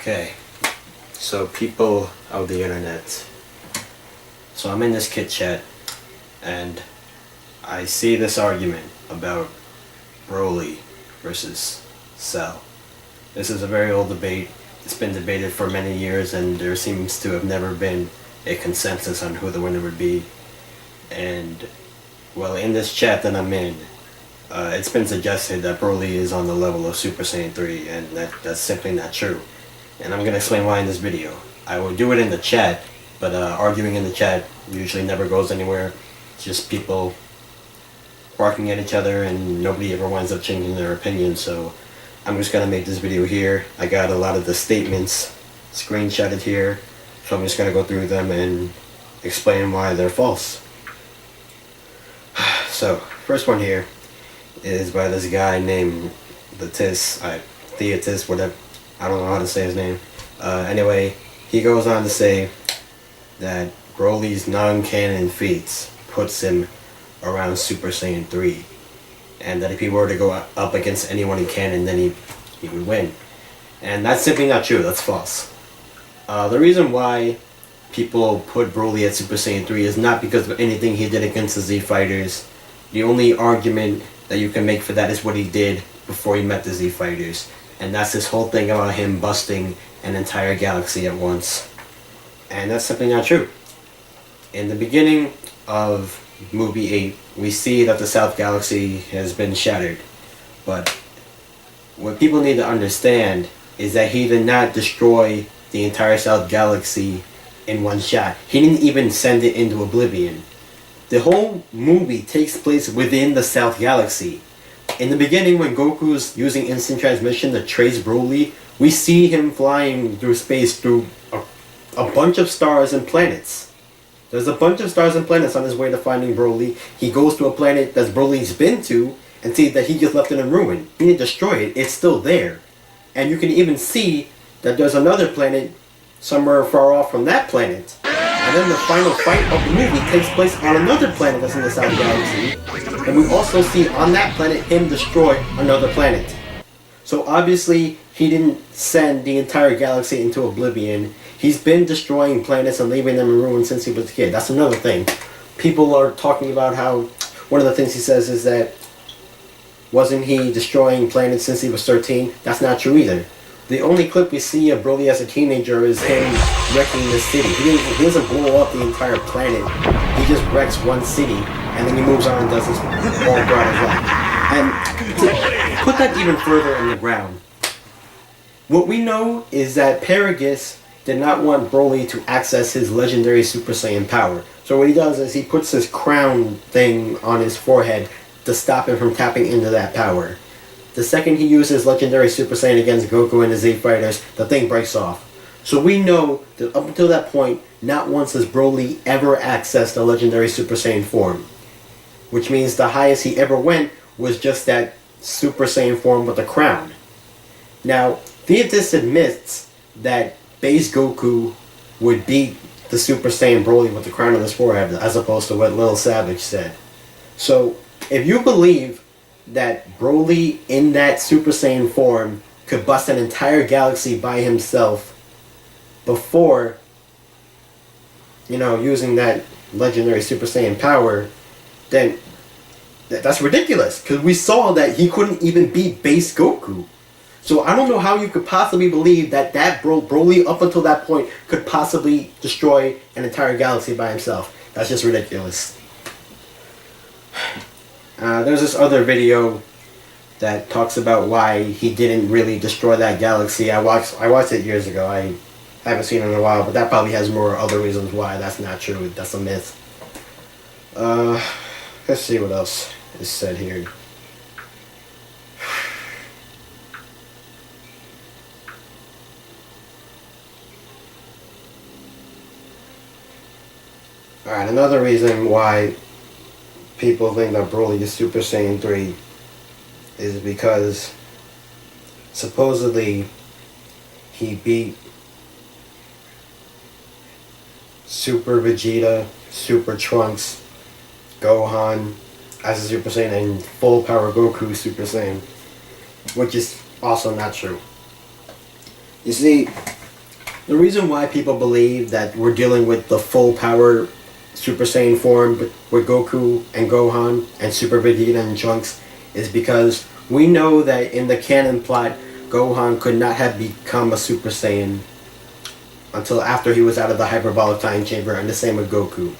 Okay, so people of the internet. So I'm in this kit chat and I see this argument about Broly versus Cell. This is a very old debate. It's been debated for many years and there seems to have never been a consensus on who the winner would be. And well, in this chat that I'm in, it's been suggested that Broly is on the level of Super Saiyan 3 and that's simply not true. And I'm going to explain why in this video. I will do it in the chat, but arguing in the chat usually never goes anywhere. It's just people barking at each other and nobody ever winds up changing their opinion, so I'm just going to make this video here. I got a lot of the statements screenshotted here, so I'm just going to go through them and explain why they're false. So, first one here is by this guy named Theatis, whatever. I don't know how to say his name. Anyway, he goes on to say that Broly's non-canon feats puts him around Super Saiyan 3. And that if he were to go up against anyone in canon, then he would win. And that's simply not true. That's false. The reason why people put Broly at Super Saiyan 3 is not because of anything he did against the Z Fighters. The only argument that you can make for that is what he did before he met the Z Fighters. And that's this whole thing about him busting an entire galaxy at once. And that's simply not true. In the beginning of movie 8, we see that the South Galaxy has been shattered. But what people need to understand is that he did not destroy the entire South Galaxy in one shot. He didn't even send it into oblivion. The whole movie takes place within the South Galaxy. In the beginning, when Goku's using instant transmission to trace Broly, we see him flying through space through a bunch of stars and planets. There's a bunch of stars and planets on his way to finding Broly. He goes to a planet that Broly's been to and sees that he just left it in ruin. He didn't destroy it, it's still there. And you can even see that there's another planet somewhere far off from that planet. And then the final fight of the movie takes place on another planet that's in the South Galaxy. And we also see on that planet him destroy another planet. So obviously he didn't send the entire galaxy into oblivion. He's been destroying planets and leaving them in ruins since he was a kid. That's another thing. People are talking about how one of the things he says is that wasn't he destroying planets since he was 13? That's not true either. The only clip we see of Broly as a teenager is him wrecking the city. He doesn't blow up the entire planet. He just wrecks one city, and then he moves on and does his all broad as well. And to put that even further in the ground, what we know is that Paragus did not want Broly to access his legendary Super Saiyan power. So what he does is he puts this crown thing on his forehead to stop him from tapping into that power. The second he uses legendary Super Saiyan against Goku and the Z Fighters, the thing breaks off. So we know that up until that point, not once has Broly ever accessed a legendary Super Saiyan form. Which means the highest he ever went was just that Super Saiyan form with the crown. Now, Theatis admits that base Goku would beat the Super Saiyan Broly with the crown on his forehead, as opposed to what Lil Savage said. So, if you believe that Broly in that Super Saiyan form could bust an entire galaxy by himself before, using that legendary Super Saiyan power, then that's ridiculous, because we saw that he couldn't even beat base Goku. So I don't know how you could possibly believe that Broly up until that point could possibly destroy an entire galaxy by himself. That's just ridiculous. There's this other video that talks about why he didn't really destroy that galaxy. I watched it years ago. I haven't seen it in a while, but that probably has more other reasons why that's not true. That's a myth. Let's see what else is said here. Alright, another reason why people think that Broly is Super Saiyan 3 is because supposedly he beat Super Vegeta, Super Trunks, Gohan as a Super Saiyan, and full power Goku Super Saiyan, which is also not true. You see, The reason why people believe that we're dealing with the full power Super Saiyan form with Goku and Gohan and Super Vegeta and Trunks is because we know that in the canon plot, Gohan could not have become a Super Saiyan until after he was out of the hyperbolic time chamber, and the same with Goku.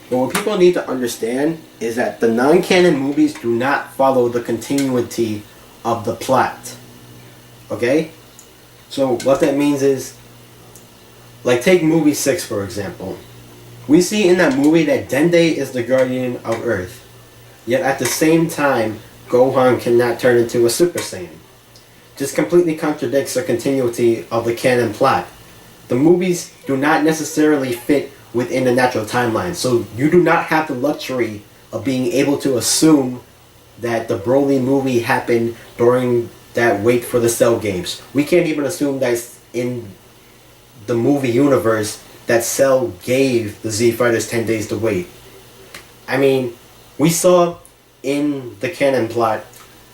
But what people need to understand is that the non-canon movies do not follow the continuity of the plot. Okay? So what that means is, like take movie 6 for example. We see in that movie that Dende is the guardian of Earth. Yet at the same time, Gohan cannot turn into a Super Saiyan. This completely contradicts the continuity of the canon plot. The movies do not necessarily fit within the natural timeline, so you do not have the luxury of being able to assume that the Broly movie happened during that wait for the Cell games. We can't even assume that in the movie universe that Cell gave the Z Fighters 10 days to wait. I mean, we saw in the canon plot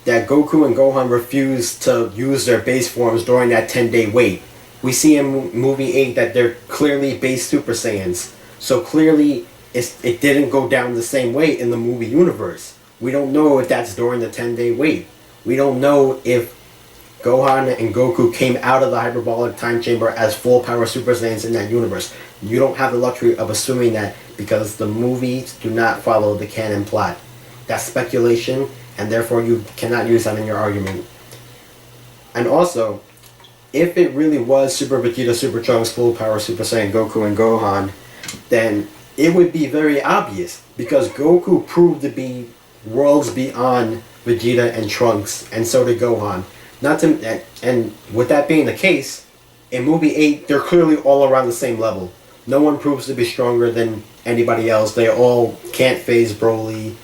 that Goku and Gohan refused to use their base forms during that 10-day wait. We see in movie 8 that they're clearly base Super Saiyans. So clearly it didn't go down the same way in the movie universe. We don't know if that's during the 10-day wait. We don't know if Gohan and Goku came out of the hyperbolic time chamber as full power Super Saiyans in that universe. You don't have the luxury of assuming that because the movies do not follow the canon plot. That's speculation, and therefore you cannot use that in your argument. And also, if it really was Super Vegeta, Super Trunks, full power Super Saiyan Goku and Gohan, then it would be very obvious because Goku proved to be worlds beyond Vegeta and Trunks, and so did Gohan. And with that being the case, in movie 8, they're clearly all around the same level. No one proves to be stronger than anybody else. They all can't phase Broly,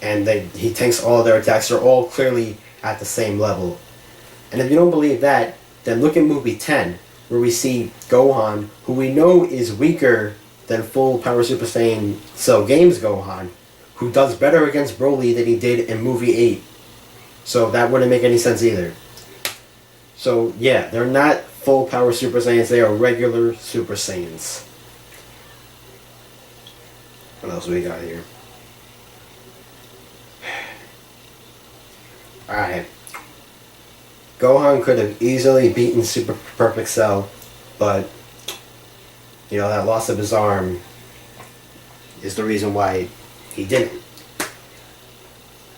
and he tanks all their attacks. They're all clearly at the same level. And if you don't believe that, then look at movie 10, where we see Gohan, who we know is weaker than full power Super Saiyan Cell Games Gohan, who does better against Broly than he did in movie 8. So that wouldn't make any sense either. So yeah, they're not full power Super Saiyans, they are regular Super Saiyans. What else we got here? Alright. Gohan could have easily beaten Super Perfect Cell, but that loss of his arm is the reason why he didn't.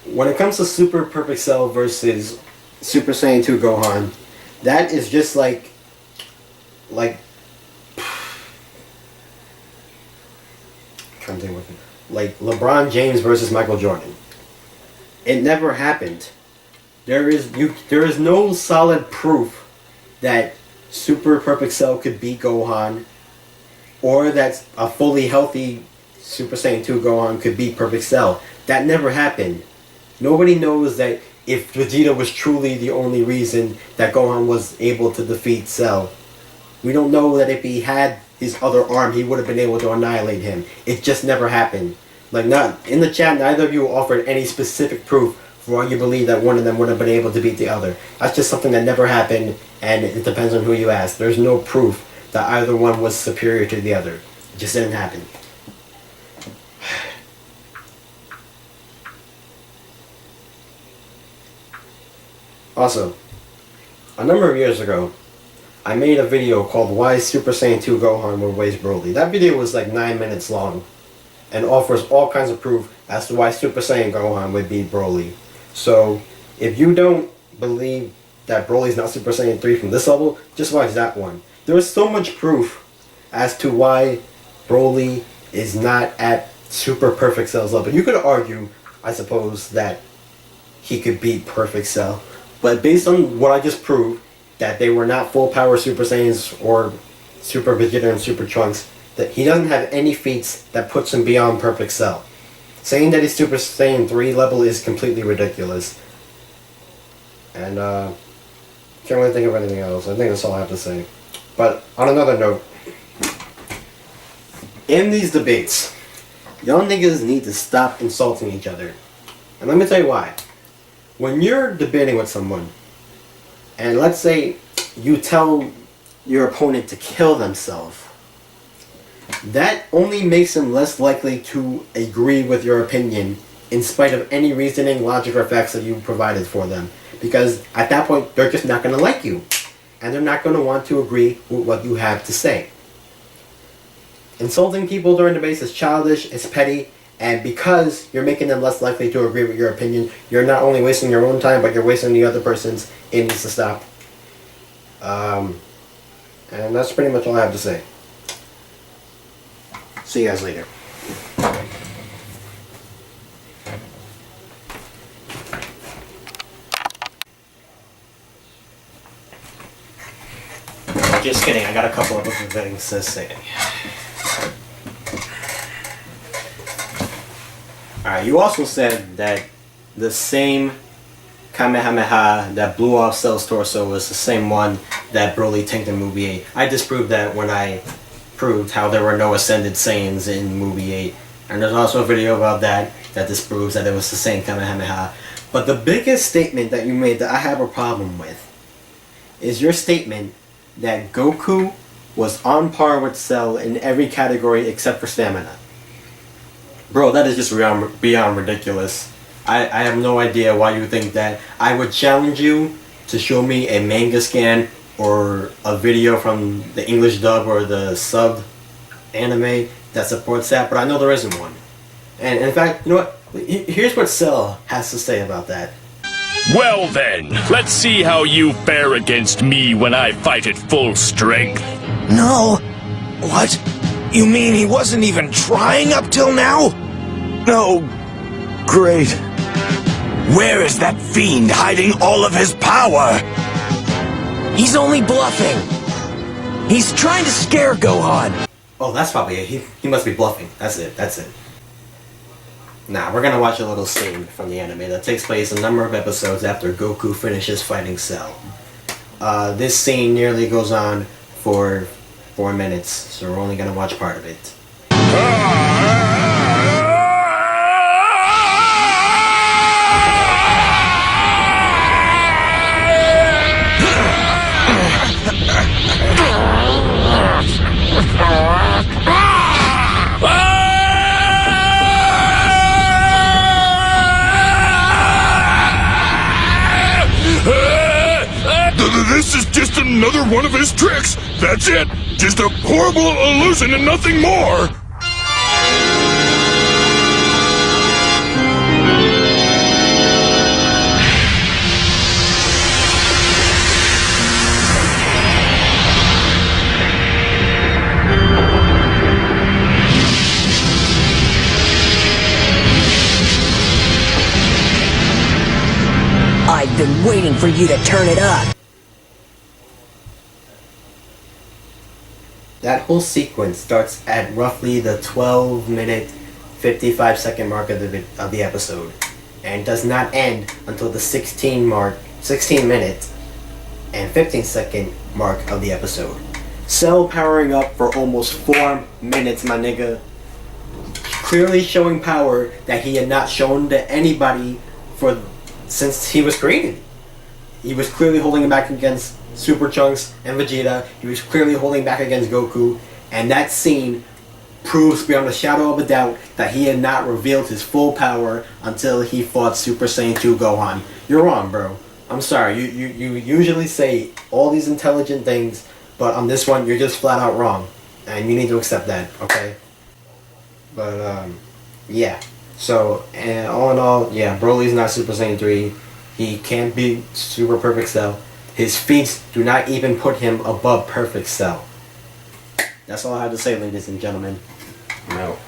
When it comes to Super Perfect Cell versus Super Saiyan 2 Gohan, that is just like LeBron James versus Michael Jordan. It never happened. There is no solid proof that Super Perfect Cell could beat Gohan, or that a fully healthy Super Saiyan 2 Gohan could beat Perfect Cell. That never happened. Nobody knows that if Vegeta was truly the only reason that Gohan was able to defeat Cell. We don't know that if he had his other arm, he would have been able to annihilate him. It just never happened. Not in the chat, neither of you offered any specific proof for why you believe that one of them would have been able to beat the other. That's just something that never happened, and it depends on who you ask. There's no proof that either one was superior to the other. It just didn't happen. Also, a number of years ago, I made a video called Why Super Saiyan 2 Gohan Would Waste Broly. That video was like 9 minutes long and offers all kinds of proof as to why Super Saiyan Gohan would beat Broly. So, if you don't believe that Broly's not Super Saiyan 3 from this level, just watch that one. There is so much proof as to why Broly is not at Super Perfect Cell's level. You could argue, I suppose, that he could beat Perfect Cell. But based on what I just proved, that they were not full power Super Saiyans or Super Vegeta and Super Trunks, that he doesn't have any feats that puts him beyond Perfect Cell. Saying that he's Super Saiyan 3 level is completely ridiculous. And can't really think of anything else. I think that's all I have to say. But on another note, in these debates, y'all niggas need to stop insulting each other. And let me tell you why. When you're debating with someone, and let's say you tell your opponent to kill themselves, that only makes them less likely to agree with your opinion in spite of any reasoning, logic, or facts that you provided for them. Because at that point, they're just not going to like you. And they're not going to want to agree with what you have to say. Insulting people during debates is childish, it's petty, and because you're making them less likely to agree with your opinion, you're not only wasting your own time, but you're wasting the other person's. It needs to stop. And that's pretty much all I have to say. See you guys later. Just kidding, I got a couple of other things to say. Alright, you also said that the same Kamehameha that blew off Cell's torso was the same one that Broly tanked in movie 8. I disproved that when I proved how there were no Ascended Saiyans in movie 8. And there's also a video about that disproves that it was the same Kamehameha. But the biggest statement that you made that I have a problem with is your statement that Goku was on par with Cell in every category except for stamina. Bro, that is just beyond ridiculous. I have no idea why you think that. I would challenge you to show me a manga scan or a video from the English dub or the subbed anime that supports that, but I know there isn't one. And in fact, you know what? Here's what Cell has to say about that. Well then, let's see how you fare against me when I fight at full strength. No. What? You mean he wasn't even trying up till now? No. Great. Where is that fiend hiding all of his power? He's only bluffing. He's trying to scare Gohan. Oh, that's probably it. He must be bluffing. That's it. Nah, we're gonna watch a little scene from the anime that takes place a number of episodes after Goku finishes fighting Cell. This scene nearly goes on for 4 minutes, so we're only gonna watch part of it. This is just another one of his tricks. That's it. Just a horrible illusion and nothing more. I've been waiting for you to turn it up. That whole sequence starts at roughly the 12-minute, 55-second mark of the episode, and does not end until the 16-minute and 15-second mark of the episode. Cell powering up for almost 4 minutes, my nigga. Clearly showing power that he had not shown to anybody since he was created. He was clearly holding him back against Super Trunks and Vegeta. He was clearly holding back against Goku. And that scene proves beyond a shadow of a doubt that he had not revealed his full power until he fought Super Saiyan 2 Gohan. You're wrong, bro. I'm sorry. You usually say all these intelligent things, but on this one, you're just flat out wrong. And you need to accept that, okay? But, yeah. So, all in all, yeah, Broly's not Super Saiyan 3. He can't be Super Perfect Cell. His feats do not even put him above Perfect Cell. That's all I have to say, ladies and gentlemen. I'm out.